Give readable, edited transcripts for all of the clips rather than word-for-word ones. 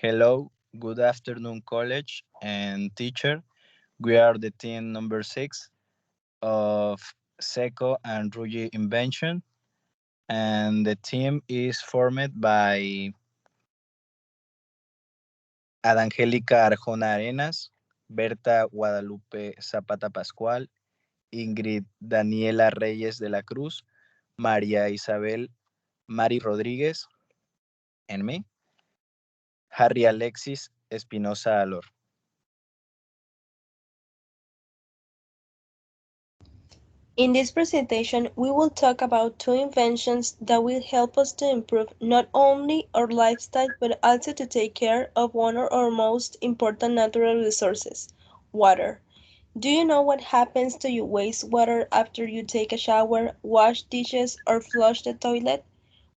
Hello, good afternoon, college and teacher. We are the team number 6 of Seco and Ruyi Invention, and the team is formed by Adangélica Arjona Arenas, Berta Guadalupe Zapata Pascual, Ingrid Daniela Reyes de la Cruz, María Isabel Mari Rodríguez, and me, Harry Alexis Espinosa Alor. In this presentation, we will talk about two inventions that will help us to improve not only our lifestyle but also to take care of one of our most important natural resources, water. Do you know what happens to your wastewater after you take a shower, wash dishes, or flush the toilet?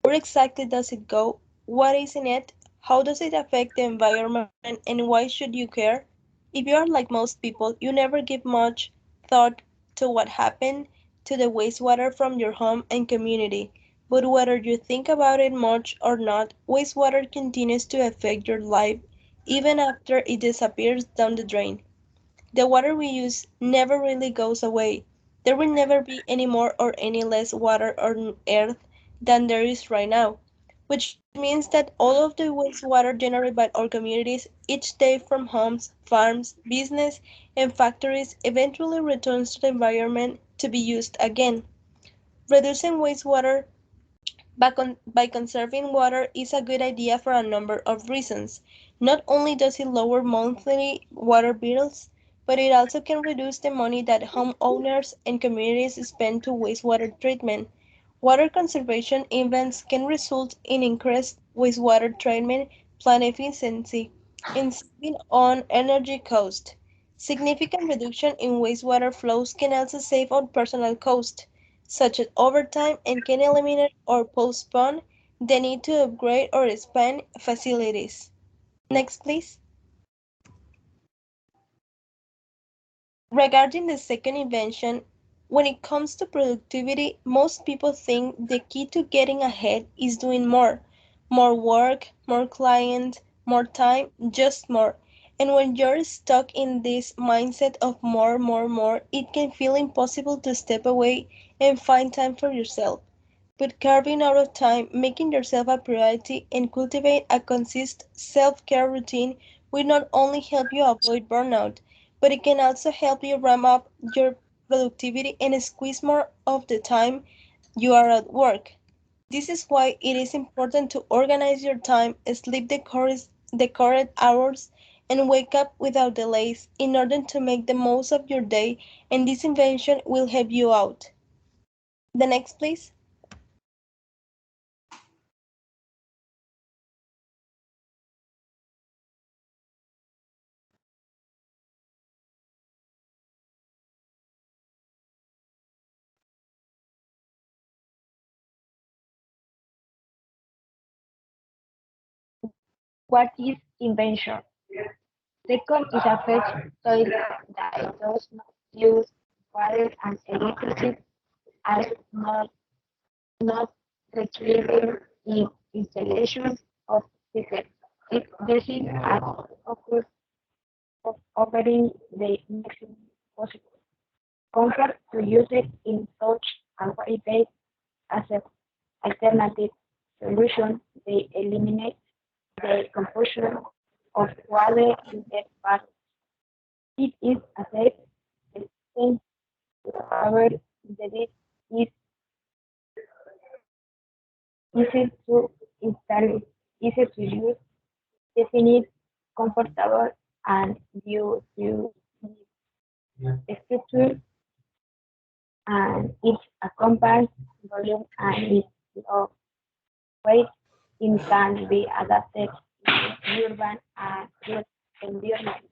Where exactly does it go? What is in it? How does it affect the environment? And why should you care? If you are like most people, you never give much thought to what happened to the wastewater from your home and community. But whether you think about it much or not, wastewater continues to affect your life even after it disappears down the drain. The water we use never really goes away. There will never be any more or any less water on Earth than there is right now, which means that all of the wastewater generated by our communities each day from homes, farms, business, and factories eventually returns to the environment to be used again. Reducing wastewater by conserving water is a good idea for a number of reasons. Not only does it lower monthly water bills, but it also can reduce the money that homeowners and communities spend to wastewater treatment. Water conservation events can result in increased wastewater treatment plant efficiency and saving on energy cost. Significant reduction in wastewater flows can also save on personal cost such as overtime, and can eliminate or postpone the need to upgrade or expand facilities. Next, please. Regarding the second invention, when it comes to productivity, most people think the key to getting ahead is doing more. More work, more clients, more time, just more. And when you're stuck in this mindset of more, it can feel impossible to step away and find time for yourself. But carving out of time, making yourself a priority, and cultivate a consistent self-care routine will not only help you avoid burnout, but it can also help you ramp up your productivity and squeeze more of the time you are at work. This is why it is important to organize your time, sleep the correct hours, and wake up without delays in order to make the most of your day, and this invention will help you out. The next, please. What is invention? Second is a fetch toy that does not use water and electricity as not retrieving in installation of tickets. It doesn't occur of offering the maximum possible comfort to use it in such a way they as an alternative solution. They eliminate the consumption of water in their body. It is a safe system. However, the dish is easy to install, easy to use, definite, comfortable, and due to its structure and its compact volume and its low weight, it can be adapted to urban and rural environments.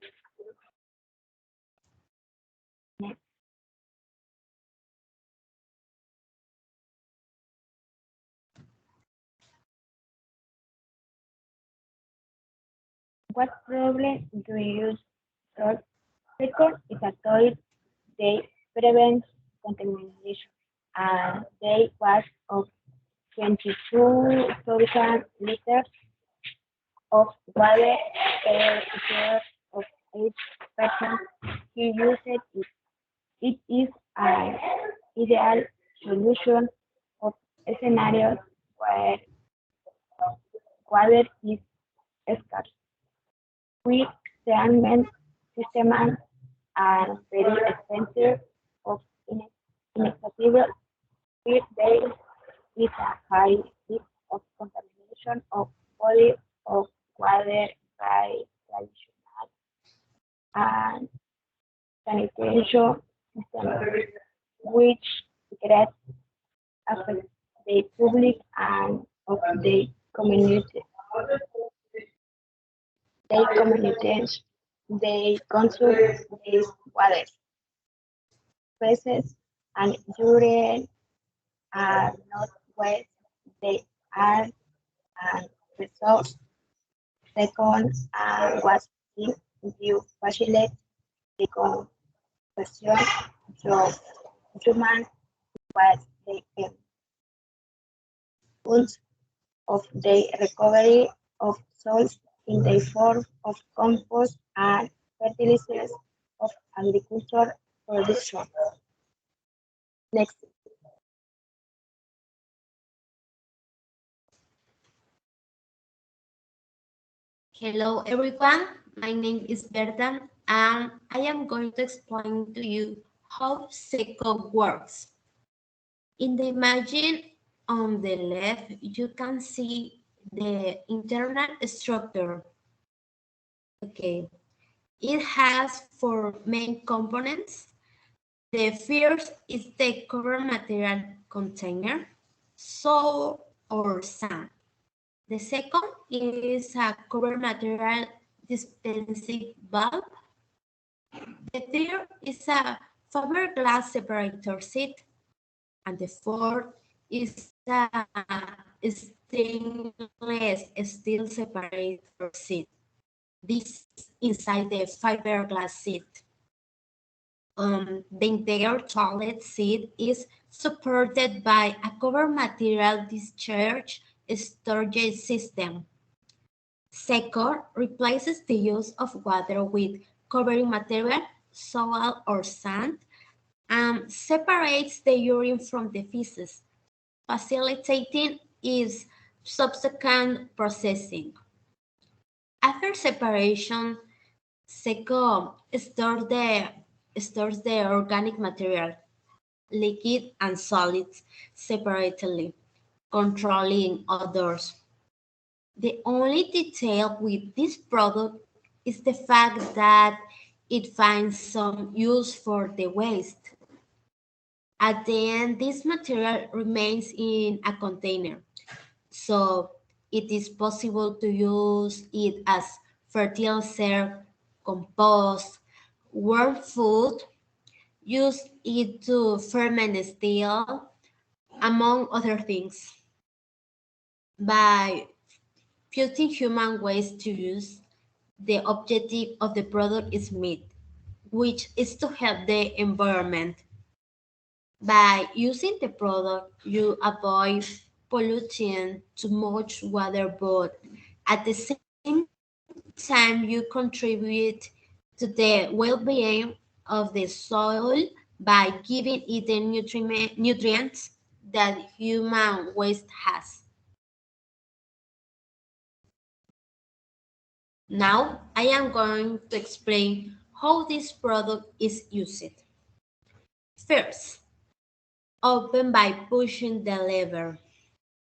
What problem do you solve? Second is a toy. They prevent contamination and they wash of 22,000 liters of water per care of each person who uses it. It is an ideal solution of scenarios where water is scarce. Quick treatment systems are very expensive of inaccessible. If there is a high risk of contamination of bodies of water by traditional and sanitation systems, which greatly affect the public and of communities. They consume this water. Feces and urine are not waste, they are an resource. Second, was you facilitate the conversion of human waste the impulse of the recovery of soils in the form of compost and fertilizers of agriculture production. Next, Hello everyone, my name is Berta and I am going to explain to you how SECO works. In the image on the left, you can see the internal structure. Okay, it has four main components. The first is the cover material container, soil or sand. The second is a cover material dispensing valve. The third is a fiberglass separator seat. And the fourth is a stainless steel separator seat. This inside the fiberglass seat. The entire toilet seat is supported by a cover material discharge storage system. Second, replaces the use of water with covering material, soil or sand, and separates the urine from the feces, facilitating its subsequent processing. After separation, SECO stores the organic material, liquid and solids separately, controlling odors. The only detail with this product is the fact that it finds some use for the waste. At the end, this material remains in a container, so it is possible to use it as fertilizer, compost, worm food, use it to ferment steel, among other things. By putting human waste to use, the objective of the product is met, which is to help the environment. By using the product, you avoid polluting too much water, but at the same time, you contribute to the well-being of the soil by giving it the nutrients that human waste has. Now, I am going to explain how this product is used. First, open by pushing the lever.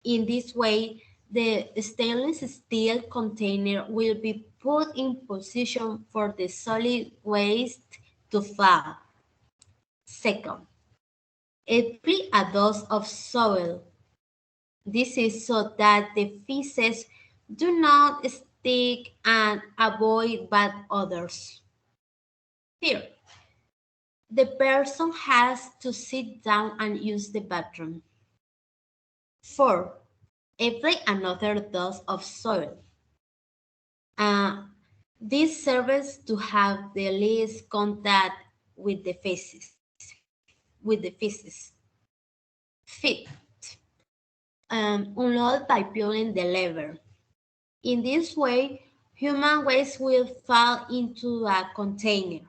In this way, the stainless steel container will be put in position for the solid waste to fall. Second, apply a dose of soil. This is so that the feces do not stick and avoid bad odors. Third, the person has to sit down and use the bathroom. Four, apply another dose of soil. Uh, this serves to have the least contact with the feces. Fifth, unload by pulling the lever. In this way, human waste will fall into a container.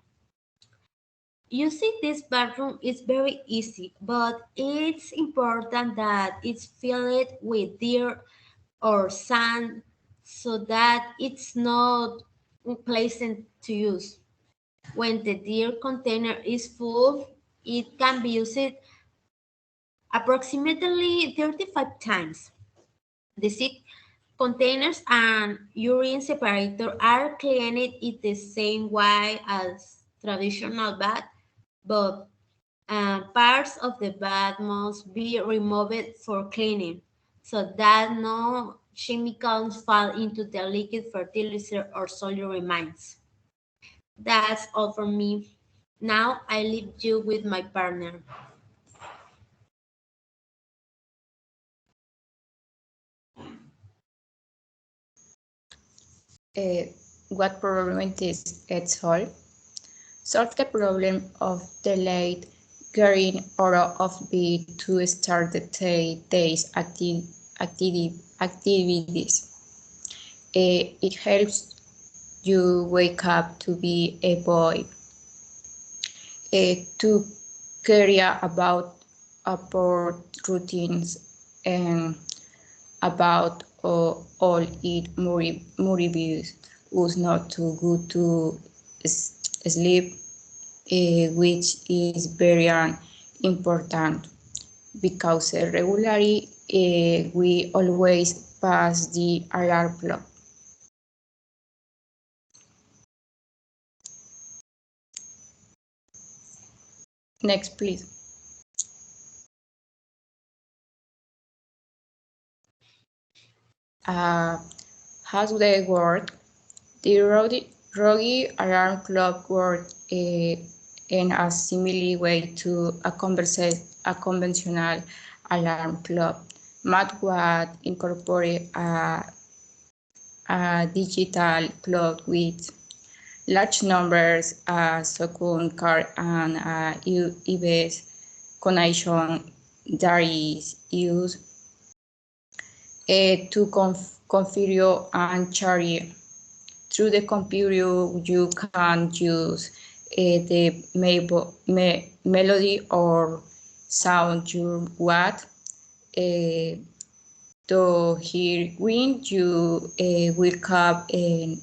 Using this bathroom is very easy, but it's important that it's filled with dirt or sand so that it's not pleasant to use. When the dirt container is full, it can be used approximately 35 times. The sick containers and urine separator are cleaned in the same way as traditional bath, but parts of the bath must be removed for cleaning so that no chemicals fall into the liquid fertilizer or soil remains. That's all for me. Now I leave you with my partner. Uh, what problem it is it solve? Solve the problem of delayed getting out of bed to start the day's activities. It helps you wake up to be a boy, to care about routines and about all it motivates us not to go to sleep, which is very important because regularly we always pass the alarm clock. Next, please. Uh, how's the word? The Rogi alarm clock works in a similar way to a conventional alarm clock. Matt Watt incorporated a digital clock with large numbers, second card, and EVS connection that is used to configure and charge. Through the computer, you can use the melody or sound you want uh, to hear when you wake up, and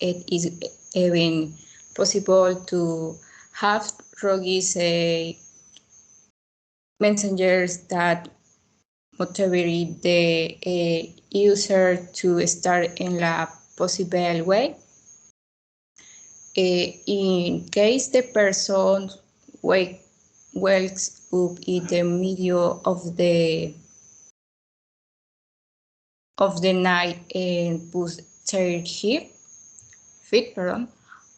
it is even possible to have rogues messengers that motivate the user to start in a possible way. In case the person wakes up in the middle of the night and puts their feet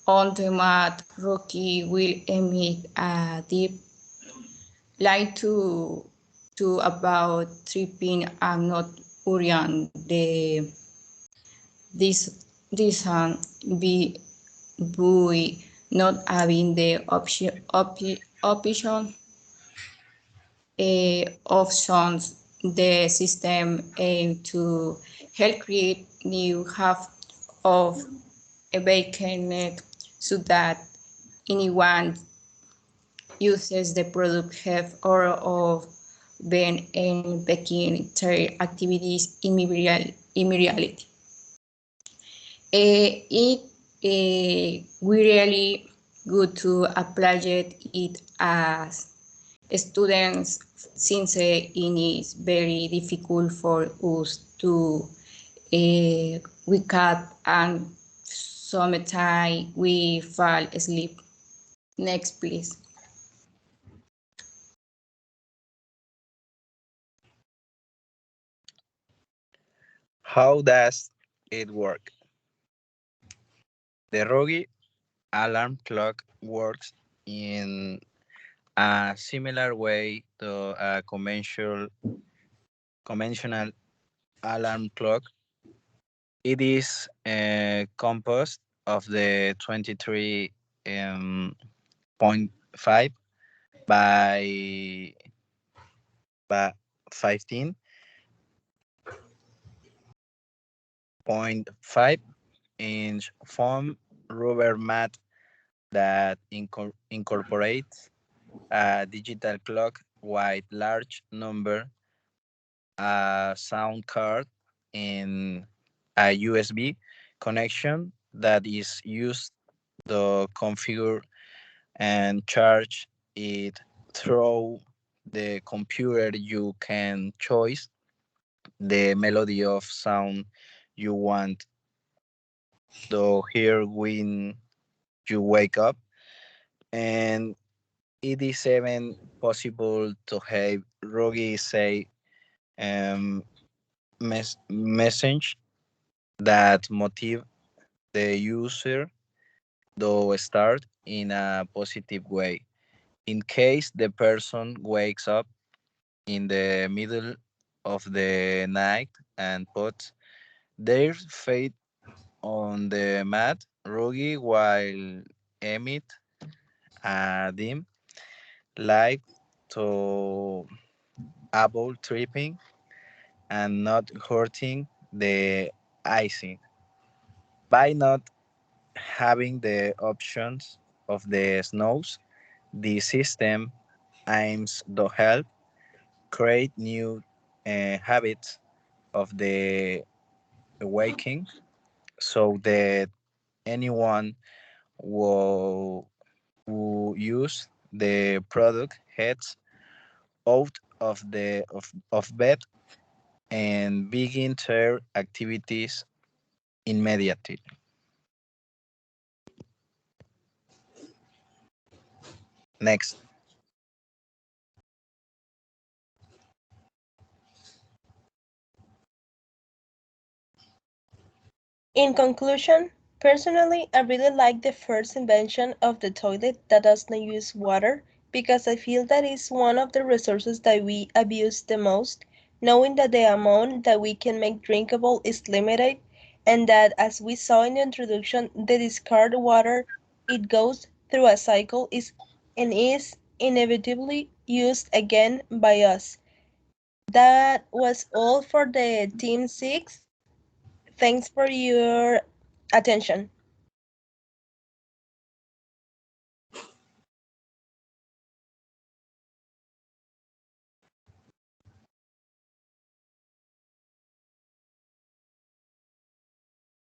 on the mat, Rocky will emit a deep light to about 3 p.m. and not Urian. This be by not having the option options, the system aim to help create new half of a vacant so that anyone uses the product have or of being and begin their activities immediately. It we really good to apply it as students since it is very difficult for us to wake up and sometimes we fall asleep. Next, please. How does it work? The Rogi alarm clock works in a similar way to a conventional alarm clock. It is composed of the 23.5 by 15 0.5-inch foam rubber mat that incorporates a digital clock with large number, a sound card, and a USB connection that is used to configure and charge it through the computer. You can choose the melody of sound you want to hear when you wake up, and it is even possible to have Rogi say um, message that motive the user to start in a positive way. In case the person wakes up in the middle of the night and puts their feet on the mat, Rogi while emit a dim light to avoid tripping and not hurting the icing. By not having the options of the snows, the system aims to help create new habits of the waking so that anyone who, who use the product heads out of bed and begin their activities immediately. Next. In conclusion, personally, I really like the first invention of the toilet that does not use water because I feel that is one of the resources that we abuse the most, knowing that the amount that we can make drinkable is limited and that, as we saw in the introduction, the discarded water it goes through a cycle is inevitably used again by us. That was all for the Team 6. Thanks for your attention.